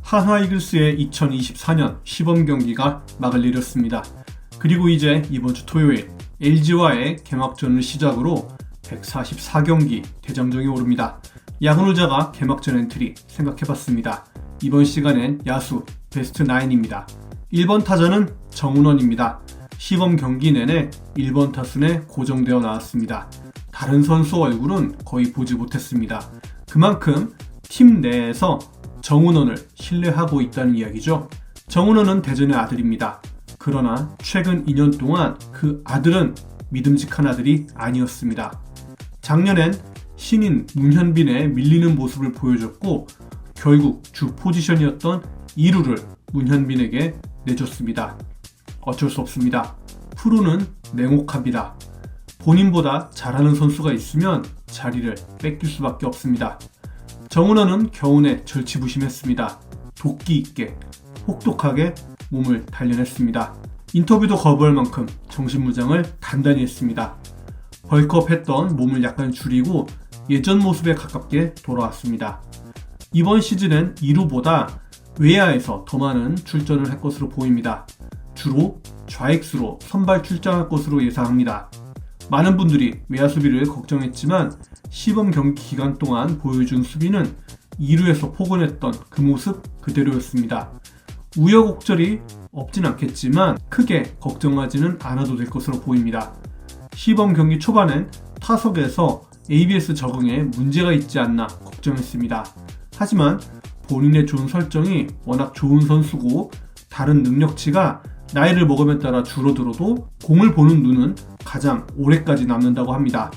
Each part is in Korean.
한화 이글스의 2024년 시범 경기가 막을 내렸습니다. 그리고 이제 이번 주 토요일 LG와의 개막전을 시작으로 144경기 대장정에 오릅니다. 야구노자가 개막전 엔트리 생각해봤습니다. 이번 시간엔 야수 베스트 9입니다. 1번 타자는 정은원입니다. 시범 경기 내내 1번 타순에 고정되어 나왔습니다. 다른 선수 얼굴은 거의 보지 못했습니다. 그만큼 팀 내에서 정은원을 신뢰하고 있다는 이야기죠. 정은원은 대전의 아들입니다. 그러나 최근 2년 동안 그 아들은 믿음직한 아들이 아니었습니다. 작년엔 신인 문현빈에 밀리는 모습을 보여줬고 결국 주 포지션이었던 2루를 문현빈에게 내줬습니다. 어쩔 수 없습니다. 프로는 냉혹합니다. 본인보다 잘하는 선수가 있으면 자리를 뺏길 수밖에 없습니다. 정은원은 겨우내 절치부심했습니다. 도끼 있게 혹독하게 몸을 단련했습니다. 인터뷰도 거부할 만큼 정신무장을 단단히 했습니다. 벌크업했던 몸을 약간 줄이고 예전 모습에 가깝게 돌아왔습니다. 이번 시즌엔 2루보다 외야에서 더 많은 출전을 할 것으로 보입니다. 주로 좌익수로 선발 출장할 것으로 예상합니다. 많은 분들이 외야 수비를 걱정했지만 시범 경기 기간 동안 보여준 수비는 2루에서 포근했던 그 모습 그대로였습니다. 우여곡절이 없진 않겠지만 크게 걱정하지는 않아도 될 것으로 보입니다. 시범 경기 초반엔 타석에서 ABS 적응에 문제가 있지 않나 걱정했습니다. 하지만 본인의 좋은 설정이 워낙 좋은 선수고 다른 능력치가 나이를 먹음에 따라 줄어들어도 공을 보는 눈은 가장 오래까지 남는다고 합니다.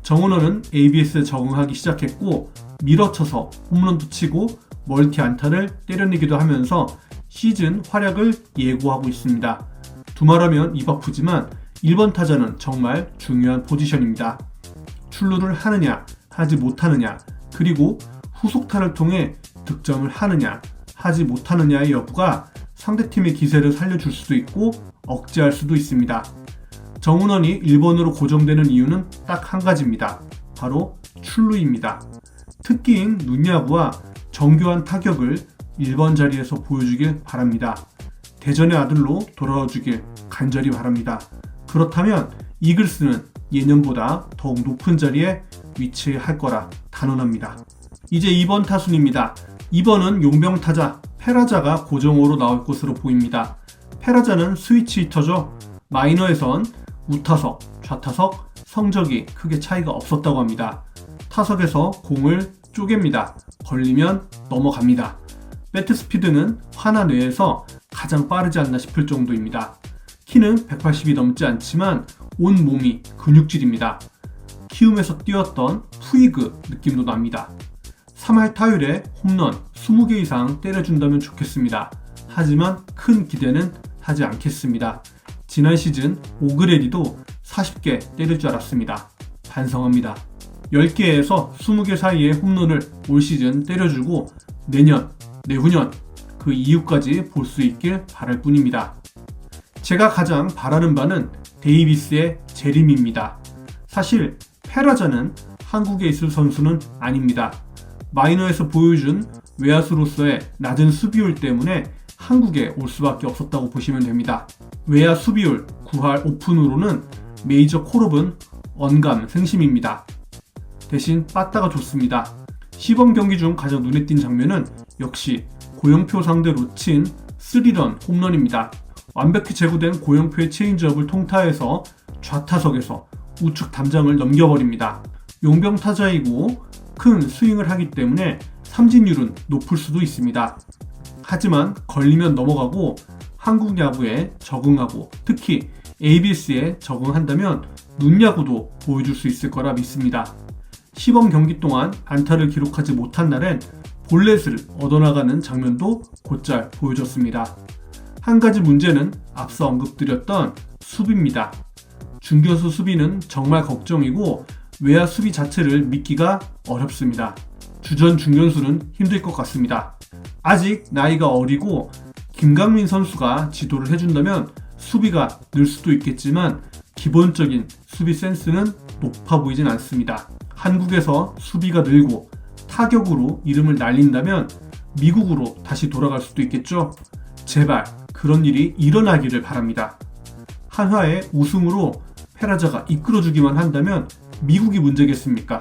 정은원은 ABS에 적응하기 시작했고 밀어쳐서 홈런도 치고 멀티 안타를 때려내기도 하면서 시즌 활약을 예고하고 있습니다. 두말하면 입 아프지만 1번 타자는 정말 중요한 포지션입니다. 출루를 하느냐 하지 못하느냐 그리고 후속타를 통해 득점을 하느냐 하지 못하느냐의 여부가 상대팀의 기세를 살려줄 수도 있고 억제할 수도 있습니다. 정은원이 1번으로 고정되는 이유는 딱 한 가지입니다. 바로 출루입니다. 특기인 눈야구와 정교한 타격을 1번 자리에서 보여주길 바랍니다. 대전의 아들로 돌아와주길 간절히 바랍니다. 그렇다면 이글스는 예년보다 더욱 높은 자리에 위치할 거라 단언합니다. 이제 2번 타순입니다. 2번은 용병 타자 페라자가 고정으로 나올 것으로 보입니다. 페라자는 스위치 히터죠. 마이너에선 우타석, 좌타석 성적이 크게 차이가 없었다고 합니다. 타석에서 공을 쪼갭니다. 걸리면 넘어갑니다. 배트 스피드는 환하 내에서 가장 빠르지 않나 싶을 정도입니다. 키는 180이 넘지 않지만 온 몸이 근육질입니다. 키움에서 뛰었던 푸이그 느낌도 납니다. 3할 타율에 홈런 20개 이상 때려준다면 좋겠습니다. 하지만 큰 기대는 하지 않겠습니다. 지난 시즌 오그레디도 40개 때릴 줄 알았습니다. 반성합니다. 10개에서 20개 사이의 홈런을 올 시즌 때려주고 내년, 내후년 그 이후까지 볼 수 있길 바랄 뿐입니다. 제가 가장 바라는 바는 데이비스의 재림입니다. 사실 페라자는 한국에 있을 선수는 아닙니다. 마이너에서 보여준 외야수로서의 낮은 수비율 때문에 한국에 올 수밖에 없었다고 보시면 됩니다. 외야 수비율 9할 오픈으로는 메이저 콜업은 언감생심입니다. 대신 빠따가 좋습니다. 시범 경기 중 가장 눈에 띈 장면은 역시 고영표 상대로 친 3런 홈런입니다. 완벽히 제구된 고영표의 체인지업을 통타해서 좌타석에서 우측 담장을 넘겨버립니다. 용병 타자이고 큰 스윙을 하기 때문에 삼진율은 높을 수도 있습니다. 하지만 걸리면 넘어가고 한국 야구에 적응하고 특히 ABS에 적응한다면 눈야구도 보여줄 수 있을 거라 믿습니다. 시범 경기 동안 안타를 기록하지 못한 날엔 볼넷을 얻어나가는 장면도 곧잘 보여줬습니다. 한 가지 문제는 앞서 언급드렸던 수비입니다. 중견수 수비는 정말 걱정이고 외야 수비 자체를 믿기가 어렵습니다. 주전 중견수는 힘들 것 같습니다. 아직 나이가 어리고 김강민 선수가 지도를 해준다면 수비가 늘 수도 있겠지만 기본적인 수비 센스는 높아 보이진 않습니다. 한국에서 수비가 늘고 타격으로 이름을 날린다면 미국으로 다시 돌아갈 수도 있겠죠? 제발 그런 일이 일어나기를 바랍니다. 한화의 우승으로 페라자가 이끌어주기만 한다면 미국이 문제겠습니까?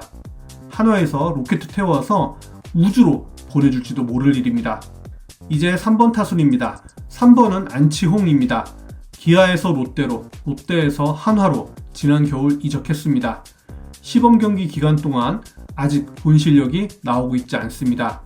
한화에서 로켓 태워서 우주로 보내줄지도 모를 일입니다. 이제 3번 타순입니다. 3번은 안치홍입니다. 기아에서 롯데로, 롯데에서 한화로 지난 겨울 이적했습니다. 시범 경기 기간 동안 아직 본 실력이 나오고 있지 않습니다.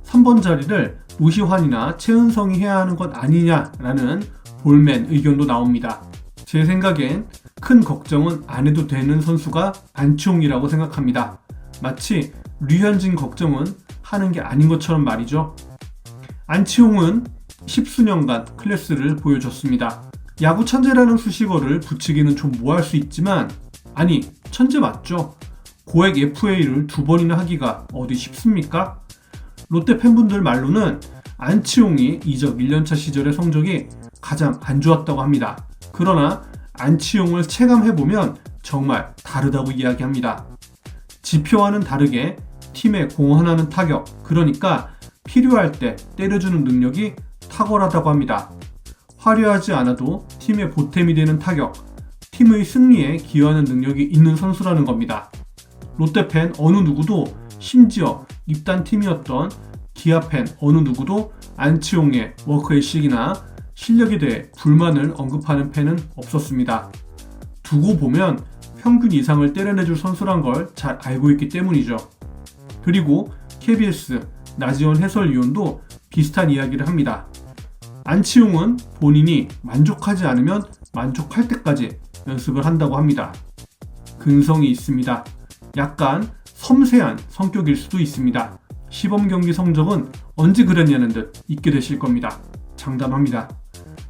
3번 자리를 노시환이나 최은성이 해야 하는 것 아니냐라는 볼맨 의견도 나옵니다. 제 생각엔 큰 걱정은 안 해도 되는 선수가 안치홍이라고 생각합니다. 마치 류현진 걱정은 하는 게 아닌 것처럼 말이죠. 안치홍은 10수년간 클래스를 보여줬습니다. 야구 천재라는 수식어를 붙이기는 좀 뭐할 수 있지만, 아니 천재 맞죠? 고액 FA를 2번이나 하기가 어디 쉽습니까? 롯데 팬분들 말로는 안치홍이 이적 1년차 시절의 성적이 가장 안 좋았다고 합니다. 그러나 안치홍을 체감해보면 정말 다르다고 이야기합니다. 지표와는 다르게 팀에 공헌하는 타격, 그러니까 필요할 때 때려주는 능력이 탁월하다고 합니다. 화려하지 않아도 팀의 보탬이 되는 타격, 팀의 승리에 기여하는 능력이 있는 선수라는 겁니다. 롯데팬 어느 누구도, 심지어 입단팀이었던 기아팬 어느 누구도 안치홍의 워크애식이나 실력에 대해 불만을 언급하는 팬은 없었습니다. 두고 보면 평균 이상을 때려내줄 선수란 걸 잘 알고 있기 때문이죠. 그리고 KBS 나지원 해설위원도 비슷한 이야기를 합니다. 안치홍은 본인이 만족하지 않으면 만족할 때까지 연습을 한다고 합니다. 근성이 있습니다. 약간 섬세한 성격일 수도 있습니다. 시범 경기 성적은 언제 그랬냐는 듯 잊게 되실 겁니다. 장담합니다.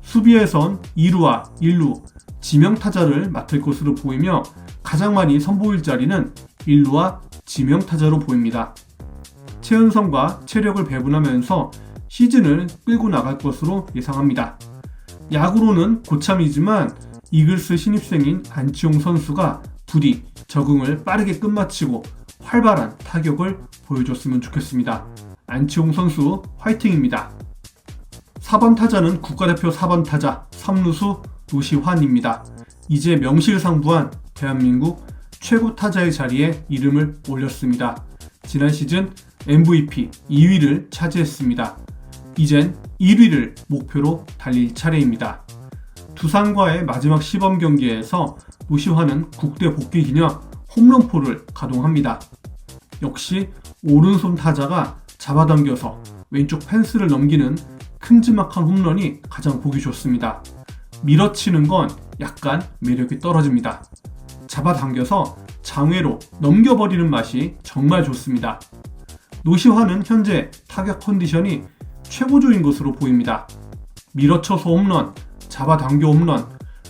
수비에선 2루와 1루, 지명타자를 맡을 것으로 보이며 가장 많이 선보일 자리는 1루와 지명타자로 보입니다. 최은성과 체력을 배분하면서 시즌을 끌고 나갈 것으로 예상합니다. 야구로는 고참이지만 이글스 신입생인 안치홍 선수가 부디 적응을 빠르게 끝마치고 활발한 타격을 보여줬으면 좋겠습니다. 안치홍 선수 화이팅입니다. 4번 타자는 국가대표 4번 타자 3루수 노시환입니다. 이제 명실상부한 대한민국 최고 타자의 자리에 이름을 올렸습니다. 지난 시즌 MVP 2위를 차지했습니다. 이젠 1위를 목표로 달릴 차례입니다. 두산과의 마지막 시범 경기에서 노시환은 국대 복귀 기념 홈런포를 가동합니다. 역시 오른손 타자가 잡아당겨서 왼쪽 펜스를 넘기는 큼지막한 홈런이 가장 보기 좋습니다. 밀어치는 건 약간 매력이 떨어집니다. 잡아당겨서 장외로 넘겨버리는 맛이 정말 좋습니다. 노시환은 현재 타격 컨디션이 최고조인 것으로 보입니다. 밀어쳐서 홈런, 잡아당겨 홈런,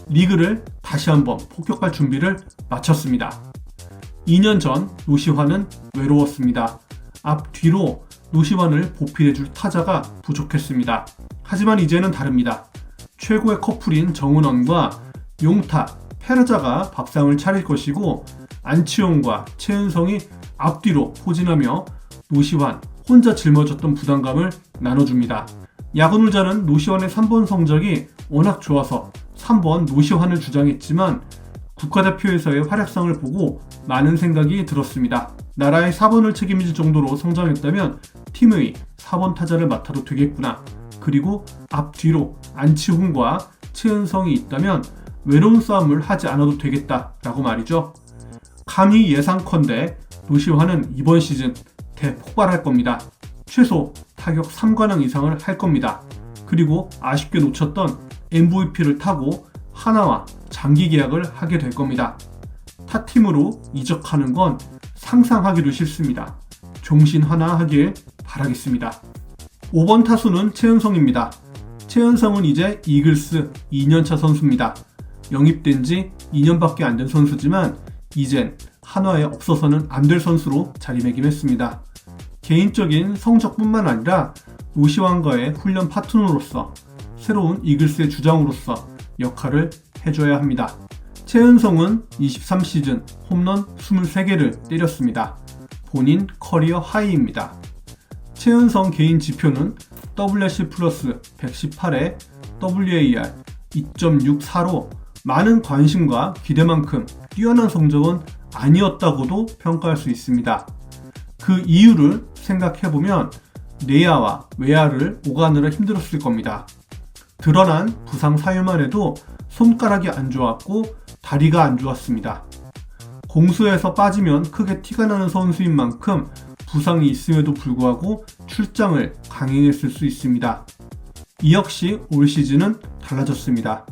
리그를 다시 한번 폭격할 준비를 마쳤습니다. 2년 전 노시환은 외로웠습니다. 앞뒤로 노시환을 보필해줄 타자가 부족했습니다. 하지만 이제는 다릅니다. 최고의 커플인 정은원과 용타, 페라자가 밥상을 차릴 것이고 안치홍과 최은성이 앞뒤로 포진하며 노시환 혼자 짊어졌던 부담감을 나눠줍니다. 야구놀자는 노시환의 3번 성적이 워낙 좋아서 3번 노시환을 주장했지만 국가대표에서의 활약상을 보고 많은 생각이 들었습니다. 나라의 4번을 책임질 정도로 성장했다면 팀의 4번 타자를 맡아도 되겠구나. 그리고 앞뒤로 안치홍과 최은성이 있다면 외로운 싸움을 하지 않아도 되겠다라고 말이죠. 감히 예상컨대 노시환은 이번 시즌 대폭발할 겁니다. 최소 타격 3관왕 이상을 할 겁니다. 그리고 아쉽게 놓쳤던 MVP를 타고 하나와 장기 계약을 하게 될 겁니다. 타 팀으로 이적하는 건 상상하기도 싫습니다. 종신 하나 하길 바라겠습니다. 5번 타수는 최은성입니다. 최은성은 이제 이글스 2년차 선수입니다. 영입된 지 2년밖에 안 된 선수지만 이젠 한화에 없어서는 안 될 선수로 자리매김했습니다. 개인적인 성적뿐만 아니라 노시환과의 훈련 파트너로서 새로운 이글스의 주장으로서 역할을 해줘야 합니다. 최은성은 23시즌 홈런 23개를 때렸습니다. 본인 커리어 하이입니다. 최은성 개인 지표는 WRC 플러스 118에 WAR 2.64로 많은 관심과 기대만큼 뛰어난 성적은 아니었다고도 평가할 수 있습니다. 그 이유를 생각해보면 내야와 외야를 오가느라 힘들었을 겁니다. 드러난 부상 사유만 해도 손가락이 안 좋았고 다리가 안 좋았습니다. 공수에서 빠지면 크게 티가 나는 선수인 만큼 부상이 있음에도 불구하고 출장을 강행했을 수 있습니다. 이 역시 올 시즌은 달라졌습니다.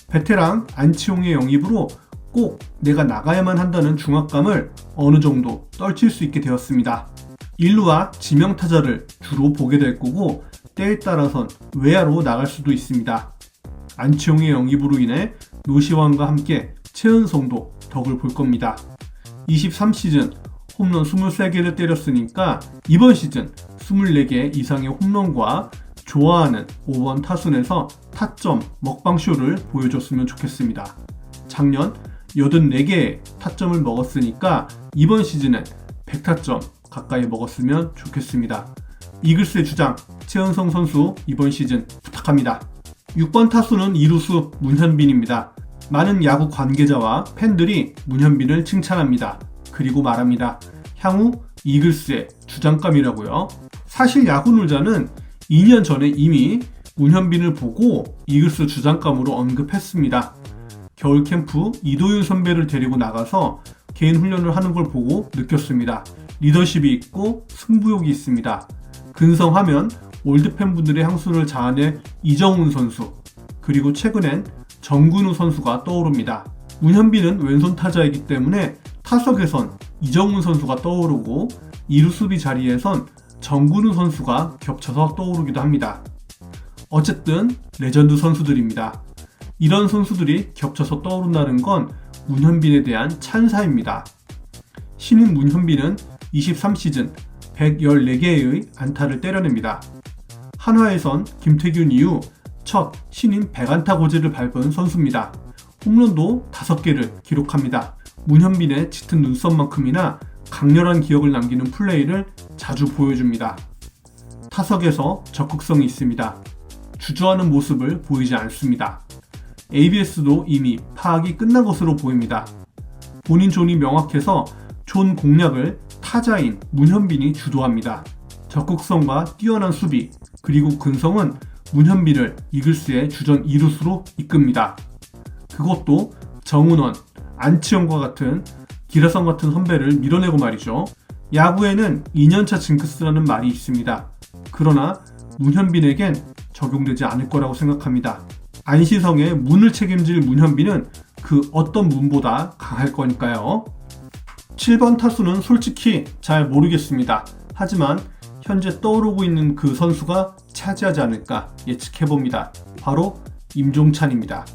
베테랑 안치홍의 영입으로 꼭 내가 나가야만 한다는 중압감을 어느 정도 떨칠 수 있게 되었습니다. 1루와 지명타자를 주로 보게 될 거고 때에 따라선 외야로 나갈 수도 있습니다. 안치홍의 영입으로 인해 노시환과 함께 최은성도 덕을 볼 겁니다. 23시즌 홈런 23개를 때렸으니까 이번 시즌 24개 이상의 홈런과 좋아하는 5번 타순에서 타점 먹방쇼를 보여줬으면 좋겠습니다. 작년 84개의 타점을 먹었으니까 이번 시즌엔 100타점 가까이 먹었으면 좋겠습니다. 이글스의 주장 최은성 선수 이번 시즌 부탁합니다. 6번 타수는 이루수 문현빈입니다. 많은 야구 관계자와 팬들이 문현빈을 칭찬합니다. 그리고 말합니다. 향후 이글스의 주장감이라고요. 사실 야구놀자는 2년 전에 이미 문현빈을 보고 이글스 주장감으로 언급했습니다. 겨울 캠프 이도윤 선배를 데리고 나가서 개인 훈련을 하는 걸 보고 느꼈습니다. 리더십이 있고 승부욕이 있습니다. 근성하면 올드 팬분들의 향수를 자아낼 이정훈 선수, 그리고 최근엔 정근우 선수가 떠오릅니다. 문현빈은 왼손 타자이기 때문에 타석에선 이정훈 선수가 떠오르고 2루 수비 자리에선 정근우 선수가 겹쳐서 떠오르기도 합니다. 어쨌든 레전드 선수들입니다. 이런 선수들이 겹쳐서 떠오른다는 건 문현빈에 대한 찬사입니다. 신인 문현빈은 23시즌 114개의 안타를 때려냅니다. 한화에선 김태균 이후 첫 신인 100안타 고지를 밟은 선수입니다. 홈런도 5개를 기록합니다. 문현빈의 짙은 눈썹만큼이나 강렬한 기억을 남기는 플레이를 자주 보여줍니다. 타석에서 적극성이 있습니다. 주저하는 모습을 보이지 않습니다. ABS도 이미 파악이 끝난 것으로 보입니다. 본인 존이 명확해서 존 공략을 타자인 문현빈이 주도합니다. 적극성과 뛰어난 수비, 그리고 근성은 문현빈을 이글스의 주전 2루수로 이끕니다. 그것도 정은원, 안치홍과 같은 기라성 같은 선배를 밀어내고 말이죠. 야구에는 2년차 징크스라는 말이 있습니다. 그러나 문현빈에겐 적용되지 않을 거라고 생각합니다. 안시성의 문을 책임질 문현빈은 그 어떤 문보다 강할 거니까요. 7번 타수는 솔직히 잘 모르겠습니다. 하지만 현재 떠오르고 있는 그 선수가 차지하지 않을까 예측해봅니다. 바로 임종찬입니다.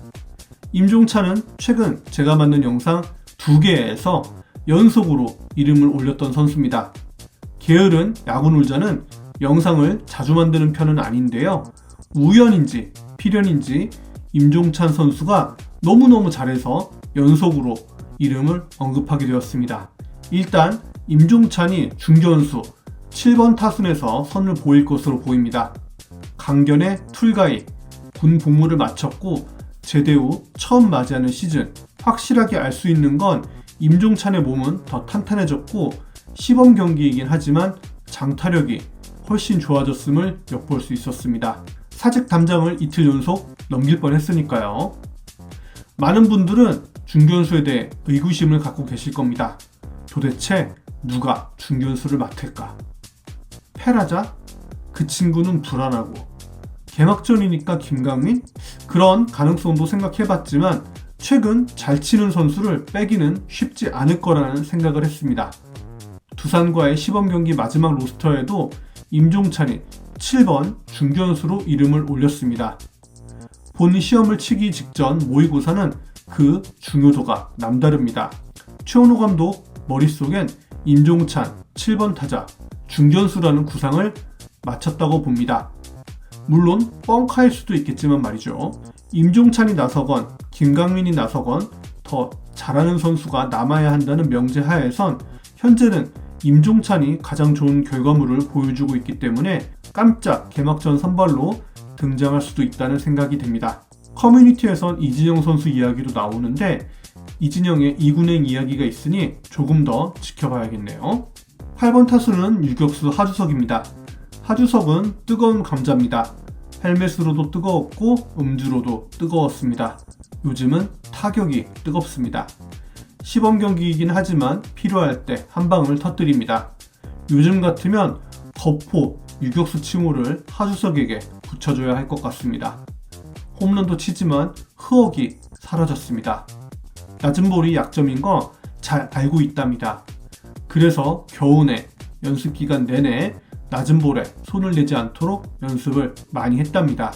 임종찬은 최근 제가 만든 영상 2개에서 연속으로 이름을 올렸던 선수입니다. 게으른 야구놀자는 영상을 자주 만드는 편은 아닌데요. 우연인지 필연인지 임종찬 선수가 너무너무 잘해서 연속으로 이름을 언급하게 되었습니다. 일단 임종찬이 중견수 7번 타순에서 선을 보일 것으로 보입니다. 강견의 툴가이, 군 복무를 마쳤고 제대 후 처음 맞이하는 시즌, 확실하게 알 수 있는 건 임종찬의 몸은 더 탄탄해졌고 시범 경기이긴 하지만 장타력이 훨씬 좋아졌음을 엿볼 수 있었습니다. 사직 담장을 이틀 연속 넘길 뻔했으니까요. 많은 분들은 중견수에 대해 의구심을 갖고 계실 겁니다. 도대체 누가 중견수를 맡을까? 페라자? 그 친구는 불안하고 개막전이니까 김강민? 그런 가능성도 생각해봤지만 최근 잘 치는 선수를 빼기는 쉽지 않을 거라는 생각을 했습니다. 두산과의 시범 경기 마지막 로스터에도 임종찬이 7번 중견수로 이름을 올렸습니다. 본 시험을 치기 직전 모의고사는 그 중요도가 남다릅니다. 최원호 감독 머릿속엔 임종찬 7번 타자 중견수라는 구상을 맞췄다고 봅니다. 물론 뻥카일 수도 있겠지만 말이죠. 임종찬이 나서건 김강민이 나서건 더 잘하는 선수가 남아야 한다는 명제하에선 현재는 임종찬이 가장 좋은 결과물을 보여주고 있기 때문에 깜짝 개막전 선발로 등장할 수도 있다는 생각이 듭니다. 커뮤니티에선 이진영 선수 이야기도 나오는데 이진영의 이군행 이야기가 있으니 조금 더 지켜봐야겠네요. 8번 타수는 유격수 하주석입니다. 하주석은 뜨거운 감자입니다. 헬멧으로도 뜨거웠고 음주로도 뜨거웠습니다. 요즘은 타격이 뜨겁습니다. 시범 경기이긴 하지만 필요할 때 한 방을 터뜨립니다. 요즘 같으면 거포 유격수 칭호를 하주석에게 붙여줘야 할 것 같습니다. 홈런도 치지만 흐억이 사라졌습니다. 낮은 볼이 약점인 거 잘 알고 있답니다. 그래서 겨우내 연습 기간 내내 낮은 볼에 손을 내지 않도록 연습을 많이 했답니다.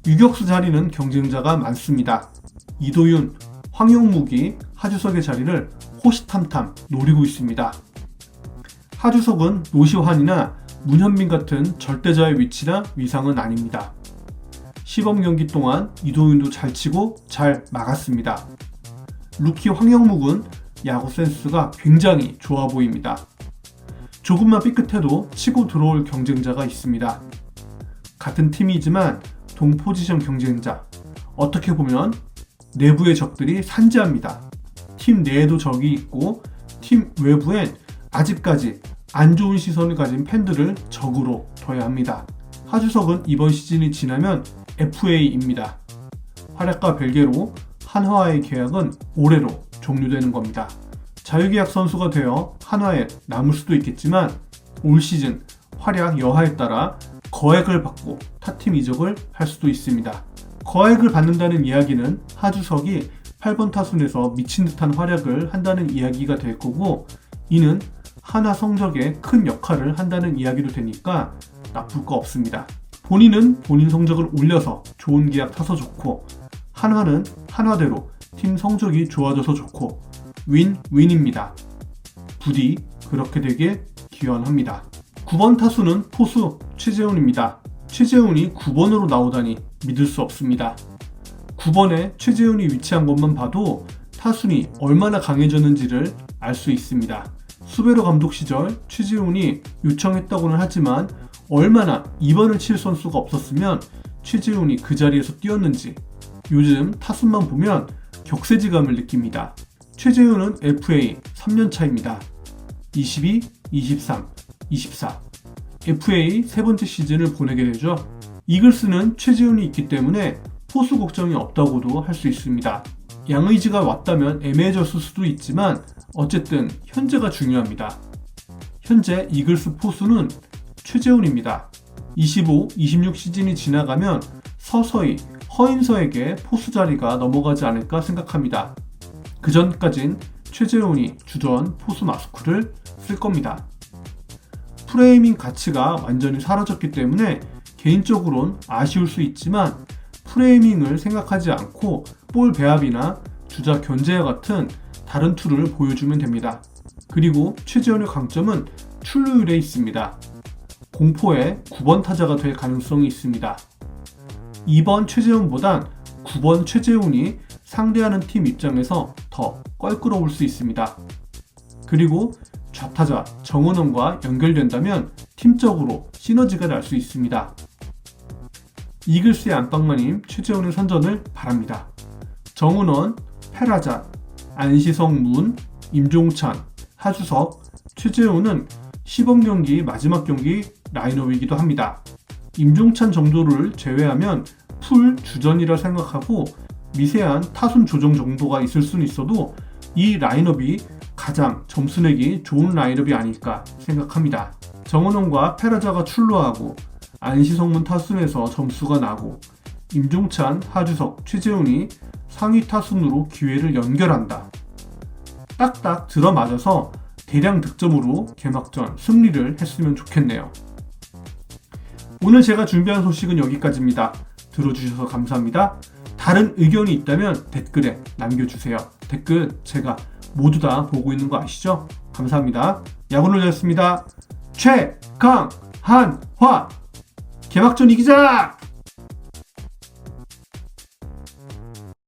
유격수 자리는 경쟁자가 많습니다. 이도윤, 황용묵이 하주석의 자리를 호시탐탐 노리고 있습니다. 하주석은 노시환이나 문현빈 같은 절대자의 위치나 위상은 아닙니다. 시범 경기 동안 이도윤도 잘 치고 잘 막았습니다. 루키 황영묵은 야구 센스가 굉장히 좋아 보입니다. 조금만 삐끗해도 치고 들어올 경쟁자가 있습니다. 같은 팀이지만 동포지션 경쟁자, 어떻게 보면 내부의 적들이 산재합니다. 팀 내에도 적이 있고 팀 외부엔 아직까지 안 좋은 시선을 가진 팬들을 적으로 둬야 합니다. 하주석은 이번 시즌이 지나면 FA입니다. 활약과 별개로 한화와의 계약은 올해로 종료되는 겁니다. 자유계약 선수가 되어 한화에 남을 수도 있겠지만 올 시즌 활약 여하에 따라 거액을 받고 타팀 이적을 할 수도 있습니다. 거액을 받는다는 이야기는 하주석이 8번 타순에서 미친 듯한 활약을 한다는 이야기가 될 거고, 이는 한화 성적에 큰 역할을 한다는 이야기도 되니까 나쁠 거 없습니다. 본인은 본인 성적을 올려서 좋은 계약 타서 좋고, 한화는 한화대로 팀 성적이 좋아져서 좋고, 윈윈입니다. 부디 그렇게 되길 기원합니다. 9번 타수는 포수 최재훈입니다. 최재훈이 9번으로 나오다니 믿을 수 없습니다. 9번에 최재훈이 위치한 것만 봐도 타순이 얼마나 강해졌는지를 알 수 있습니다. 수베로 감독 시절 최재훈이 요청했다고는 하지만 얼마나 2번을 칠 선수가 없었으면 최재훈이 그 자리에서 뛰었는지 요즘 타순만 보면 격세지감을 느낍니다. 최재훈은 FA 3년 차입니다. 22, 23, 24. FA 세 번째 시즌을 보내게 되죠. 이글스는 최재훈이 있기 때문에 포수 걱정이 없다고도 할 수 있습니다. 양의지가 왔다면 애매해졌을 수도 있지만 어쨌든 현재가 중요합니다. 현재 이글스 포수는 최재훈입니다. 25, 26 시즌이 지나가면 서서히 허인서에게 포수 자리가 넘어가지 않을까 생각합니다. 그 전까진 최재훈이 주전 포수 마스크를 쓸 겁니다. 프레이밍 가치가 완전히 사라졌기 때문에 개인적으론 아쉬울 수 있지만 프레이밍을 생각하지 않고 볼 배합이나 주자 견제와 같은 다른 툴을 보여주면 됩니다. 그리고 최재훈의 강점은 출루율에 있습니다. 공포의 9번 타자가 될 가능성이 있습니다. 2번 최재훈보단 9번 최재훈이 상대하는 팀 입장에서 더 껄끄러울 수 있습니다. 그리고 좌타자 정은원과 연결된다면 팀적으로 시너지가 날 수 있습니다. 이글스의 안방마님 최재훈의 선전을 바랍니다. 정은원, 페라자, 안시성, 문, 임종찬, 하주석, 최재훈은 시범 경기 마지막 경기 라인업이기도 합니다. 임종찬 정도를 제외하면 풀 주전이라 생각하고 미세한 타순 조정 정도가 있을 수는 있어도 이 라인업이 가장 점수 내기 좋은 라인업이 아닐까 생각합니다. 정은원과 페라자가 출루하고 안시성문 타순에서 점수가 나고 임종찬, 하주석, 최재훈이 상위 타순으로 기회를 연결한다. 딱딱 들어맞아서 대량 득점으로 개막전 승리를 했으면 좋겠네요. 오늘 제가 준비한 소식은 여기까지입니다. 들어주셔서 감사합니다. 다른 의견이 있다면 댓글에 남겨주세요. 댓글 제가 모두 다 보고 있는 거 아시죠? 감사합니다. 야구노자였습니다. 최강한화 개막전 이기자!